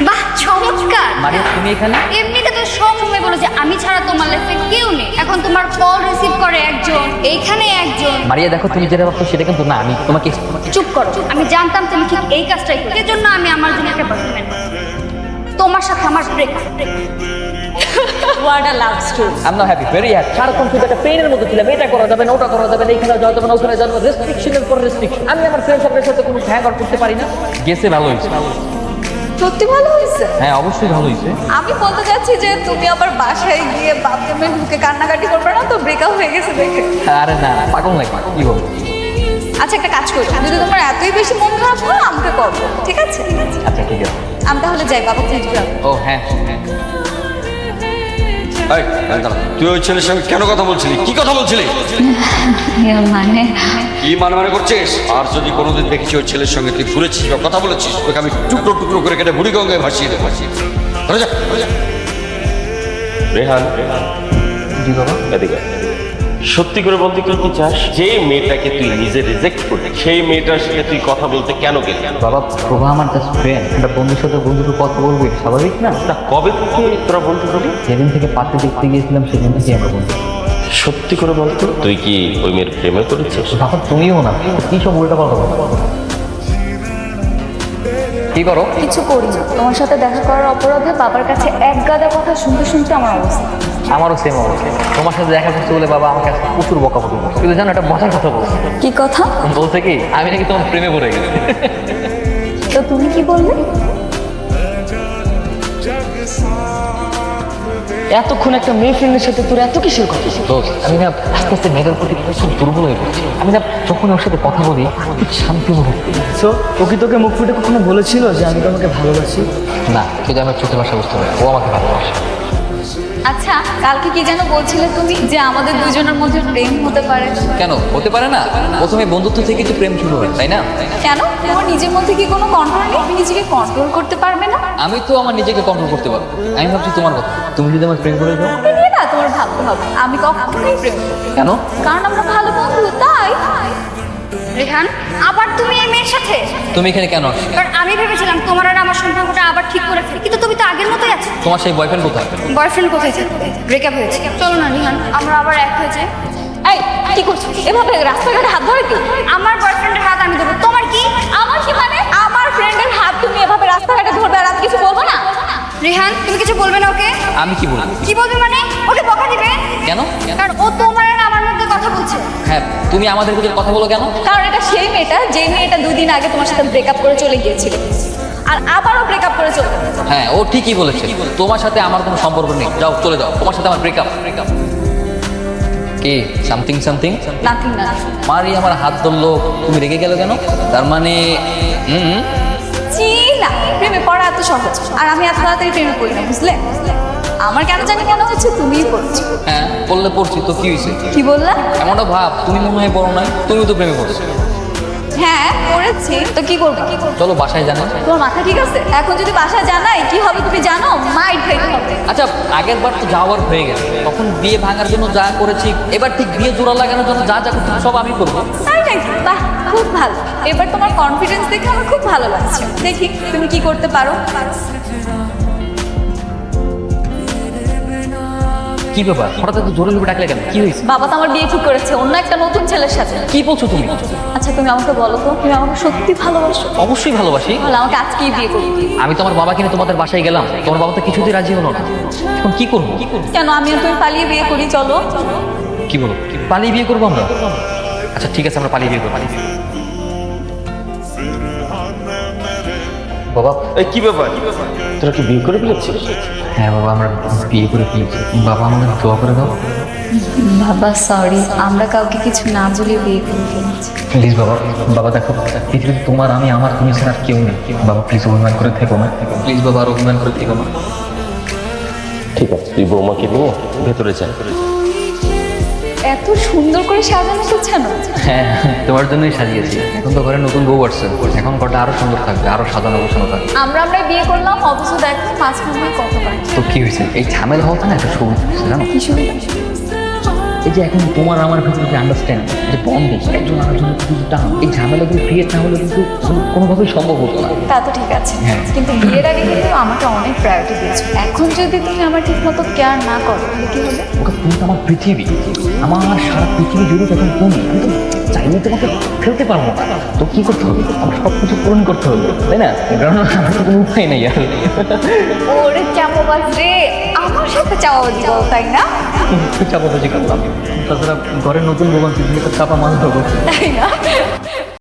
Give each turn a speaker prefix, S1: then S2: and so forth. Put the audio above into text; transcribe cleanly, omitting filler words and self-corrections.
S1: বাহ চমৎকার।
S2: মারিয়া তুমি এখানে?
S1: এমনিতে তো সব সময় বলো যে আমি ছাড়া তোমার লাইফে কেউ নেই, এখন তোমার কল রিসিভ করে একজন, এইখানে একজন।
S2: মারিয়া দেখো তুমি যেটা ভাবছো সেটা কিন্তু না, আমি তোমাকে
S1: চুপ করো, আমি জানতাম তুমি ঠিক এই কাজটাই করবে, এজন্য আমি আমার জন্য একটা পার্সোনাল তোমার সাথে আমার break.
S3: What a love story.
S2: I am not happy, very happy. সারাক্ষণ শুধু একটা পেইনের মধ্যে ছিলাম, এটা করা যাবে না, ওটা করা যাবে না, এখানে যাওয়া যাবে না, ওখানে যাওয়া যাবে না, রেস্ট্রিকশনের পর রেস্ট্রিকশন। আমি আমার ফ্রেন্ড সার্কেলের সাথে কোনো হ্যাং আউট করতে পারি না। গেছে ভালো হয়েছে।
S3: সত্যি ভালো হয়েছে?
S2: হ্যাঁ অবশ্যই ভালো হয়েছে।
S3: আমি বলতে চাচ্ছি যে তুমি আবার বাসায় গিয়ে বাথরুমে ঢুকে কান্নাকাটি করবে না তো, ব্রেকআপ হয়ে গেছে দেখে?
S2: আরে না পাগল নাকি, কি বলবো?
S3: আচ্ছা একটা কাজ করি, যদি তোমার এতই বেশি মন খারাপ হয় আমাকে করবো, ঠিক আছে?
S2: আচ্ছা ঠিক আছে।
S3: আমি তাহলে যাই, বাবা খুঁজে যাবো।
S2: ও হ্যাঁ হ্যাঁ।
S4: এই, দাঁড়া। তুই ওই ছেলের সঙ্গে কেন কথা বলছিলি? কি কথা বলছিলি?
S1: মানে
S4: কি মানে করছিস? আর যদি কোনোদিন দেখেছি ওই ছেলের সঙ্গে তুই ঘুরেছিস বা কথা বলেছিস, ওকে আমি টুকরো টুকরো করে কেটে বুড়ি গঙ্গায় ভাসিয়ে দেবো। ধরে যা, ধরে যা।
S5: রেহান,
S2: জি বাবা।
S5: এদিকে আয়। সত্যি করে বলতে কি কি চাস? যে মেয়েটাকে তুই নিজে রিজেক্ট করলি সেই মেয়েটার সাথে তুই কথা বলতে কেন গেলি?
S2: বাবা প্রভা আমার জাস্ট ফ্রেন্ড, একটা বন্ধুর সাথে বন্ধুর কথা বলবো, এটা স্বাভাবিক না?
S5: তা কবে থেকে তোরা বন্ধু হলি?
S2: যেদিন থেকে পাত্র দেখতে গিয়েছিলাম সেদিন থেকে আমরা বন্ধু।
S5: সত্যি করে বলতো, তুই কি ওই মেয়ের প্রেমে পড়েছিস?
S2: তখন তুমিও না, কি সব উল্টা পাল্টা বলো। কি করো?
S3: কিছু করি না, তোমার সাথে দেখা করার অপরাধে বাবার কাছে এক গাদা কথা শুনতে শুনতে আমার অবস্থা।
S2: আমারও সেম অবস্থা। তোমার সাথে দেখা করতে বলে বাবা আমাকে আজকে প্রচুর বকাবকি করছে। কিন্তু জানো একটা মজার কথা বলছে।
S3: কি কথা?
S2: বলছে কি আমি নাকি তোমার প্রেমে পড়ে গেছি।
S3: তো তুমি কি বললে? এতক্ষণ একটা মেয়ে ফ্রেন্ডের সাথে তোর এত কিসের কথা?
S2: দোস্ত আমি না আস্তে আস্তে মেয়েদের প্রতি প্রচুর দুর্বল হয়ে পড়ছি। আমি না যখন ওর সাথে কথা বলি খুব শান্তি অনুভব করি।
S6: সো ও কি তোকে মুখ ফুটে কখনো বলেছিল যে আমি তোমাকে ভালোবাসি?
S2: না, কিন্তু আমার চোখের ভাষা বুঝতে পারি ও আমাকে ভালোবাসে।
S3: আচ্ছা কালকে কি যেন বলছিলে তুমি যে আমাদের দুজনের মধ্যে প্রেম হতে পারে?
S2: কেন হতে পারে না? প্রথমে বন্ধুত্ব থেকে তো প্রেম শুরু হয়, তাই না?
S3: কেন? তোমার নিজের মধ্যে কি কোনো কন্ট্রোল নেই? তুমি নিজেকে কন্ট্রোল করতে পারবে না?
S2: আমি তো আমার নিজেকে কন্ট্রোল করতে পারবো। আমি ভাবছি তোমার কথা, তুমি যদি আমার প্রেম করে দাও।
S3: আমাকে নিয়ে না তোমার ভাবতে হবে, আমি কখনোই প্রেম করব না।
S2: কেন?
S3: কারণ আমরা ভালো বন্ধু, তাই।
S1: রেহান আবার তুমি এই মেয়ের সাথে?
S2: তুমি এখানে কেন আসছো?
S1: কারণ আমি ভেবেছিলাম তোমার আর আমার সম্পর্কটা আবার ঠিক করে ফেলি, কিন্তু তুমি তো আগের মতোই আছো।
S2: তোমার সেই বয়ফ্রেন্ড কোথায়?
S1: বয়ফ্রেন্ড কোথায় ছিল? ব্রেকআপ হয়েছে। চলো না রিহান আমরা আবার এক হয়ে যাই।
S3: এই কি করছো এভাবে রাস্তাঘাটে হাত ধরে? কি
S1: আমার বয়ফ্রেন্ডের হাত আমি দেবো, তোমার কি?
S3: আমার কি মানে? আমার ফ্রেন্ডের হাত তুমি এভাবে রাস্তাঘাটে ধরবে আর আমি কিছু বলবো না?
S1: রিহান তুমি কিছু বলবে না ওকে?
S2: আমি কি বলবো?
S1: কি বলবে মানে? ওকে বকা দিবে?
S2: কেন?
S1: কারণ ও তোমার আর আমার মধ্যে কথা বলছে।
S2: হ্যাঁ তুমি আমাদের ভিতরে কথা বলো কেন?
S3: কারণ এটা সেই মেয়েটা যে মেয়েটা 2 দিন আগে তোমার সাথে ব্রেকআপ করে চলে গিয়েছিল আর আবারও ব্রেকআপ করে চলে গেছে।
S2: হ্যাঁ ও ঠিকই বলেছে, তোমার সাথে আমার কোনো সম্পর্ক নেই, যাও চলে যাও, তোমার সাথে আমার ব্রেকআপ। কি সামথিং সামথিং?
S3: নাথিং না।
S2: মারি আমার হাত ধরলো, তুমি রেগে গেল কেন? তার মানে
S3: জি না, প্রেমে পড়া এত সহজ আর আমি এত তাড়াতাড়ি প্রেমে পড়ি না, বুঝলে? আমার কেন জানি মনে হচ্ছে তুমিই পড়ছো।
S2: হ্যাঁ পড়লে পড়ছি তো কি হয়েছে?
S3: কি বললা?
S2: এমনটা ভাব তুমি মনে হয় পড়ো নাই, তুমিও তো প্রেমে পড়ছো।
S3: হ্যাঁ পড়েছি তো, কি করবো?
S2: চলো বাসায় জানাই।
S3: তোমার মাথা ঠিক আছে? এখন যদি বাসায় জানাই কি হবে তুমি জানো? মাইর খাইতে হবে।
S2: আচ্ছা আগের বার তো যাওয়ার হয়ে গেছে, তখন বিয়ে ভাঙার জন্য যা করেছি, এবার ঠিক বিয়ে জোড়া লাগানোর জন্য যা যা করছি সব আমি করবো।
S3: তাই নাকি? বাহ খুব ভালো, এবার তোমার কনফিডেন্স দেখে আমার খুব ভালো লাগছে। দেখি তুমি কি করতে পারো।
S2: কি ব্যাপার হঠাৎ এত জোরে জোরে ডাকলে কেন? কি হয়েছে?
S3: বাবা তো আমার বিয়ে ঠিক করেছে অন্য একটা নতুন ছেলের সাথে।
S2: কি বলছো তুমি?
S3: আচ্ছা তুমি আমাকে বলো তো, তুমি আমাকে সত্যি ভালোবাসো?
S2: অবশ্যই ভালোবাসি।
S3: তাহলে আমাকে আজকেই বিয়ে করবে?
S2: আমি তো আমার বাবাকে নিয়ে তোমাদের বাসায় গেলাম, তোমার বাবা তো কিছুতেই রাজি হলো না। এখন কি করবো?
S3: কেন? আমি আর তুমি পালিয়ে বিয়ে করি, চলো।
S2: কি বলো? পালিয়ে বিয়ে করবো আমরা? আচ্ছা ঠিক আছে আমরা পালিয়ে বিয়ে করবো। বাবা
S5: এই কি ব্যাপার, তোরা কি বিয়ে করে ফেলেছিস?
S2: হ্যাঁ বাবা আমরা বিয়ে করে ফেলেছি। বাবা আমাদের দোয়া করে দাও।
S3: বাবা সরি, আমরা কাউকে কিছু না বলে বিয়ে করে ফেলেছি।
S2: প্লিজ বাবা। বাবা দেখো পৃথিবীতে তোমার আমি আমার তুমি ছাড়া আর কেউ নেই। বাবা প্লিজ অভিমান করে থেকো না, প্লিজ বাবা আর অভিমান করে থেকো না।
S5: ঠিক আছে তুই বৌমাকে নিয়ে ভেতরে যা।
S3: এত সুন্দর করে সাজানো গোছানো।
S2: হ্যাঁ তোমার জন্যই সাজিয়েছি। এখন তো ঘরে নতুন বউ আসছে, এখন ঘরটা আরো সুন্দর থাকবে, আরো সাজানো গোছানো থাকবে।
S3: আমরা বিয়ে করলাম অথচ দেখো মাঝখানে কত বাকি।
S2: তো কি হয়েছে? এই ঝামেলা হতো না একটা সুবিধা হয়েছে জানো?
S3: কি সুবিধা?
S2: এই যে এখন তোমার আমার ভিতরে যে আন্ডারস্ট্যান্ডিং, যে বন্ডিং, একজন আরেকজনের প্রতি যে টান, এই ঝামেলাগুলো ক্রিয়েট না হলে কিন্তু কোনোভাবেই সম্ভব হতো না।
S3: তা তো ঠিক আছে,
S2: হ্যাঁ।
S3: কিন্তু বিয়ের আগে কিন্তু আমাকে অনেক প্রায়োরিটি দিয়েছো। এখন যদি তুমি আমার ঠিক মতো কেয়ার না করো তাহলে কি হবে?
S2: ওকে, তুমি তো আমার পৃথিবী, আমার সারা পৃথিবী জুড়ে যখন তুমি, আমি তো চাইলে তোমাকে ফেলতে পারবো না। তো কি করতে হবে? আমার সব কিছু পূরণ করতে হবে, তাই না? কারণ আমার তো কোনো উপায় নেই আর।
S3: ওরে চাপাবাজ রে, আমার সাথে চাপাবাজি করো তাই না?
S2: চাপাবাজি করলাম, তাছাড়া ঘরের নতুন ভোগান চাপা মাছ ধরবো।
S3: তাই না?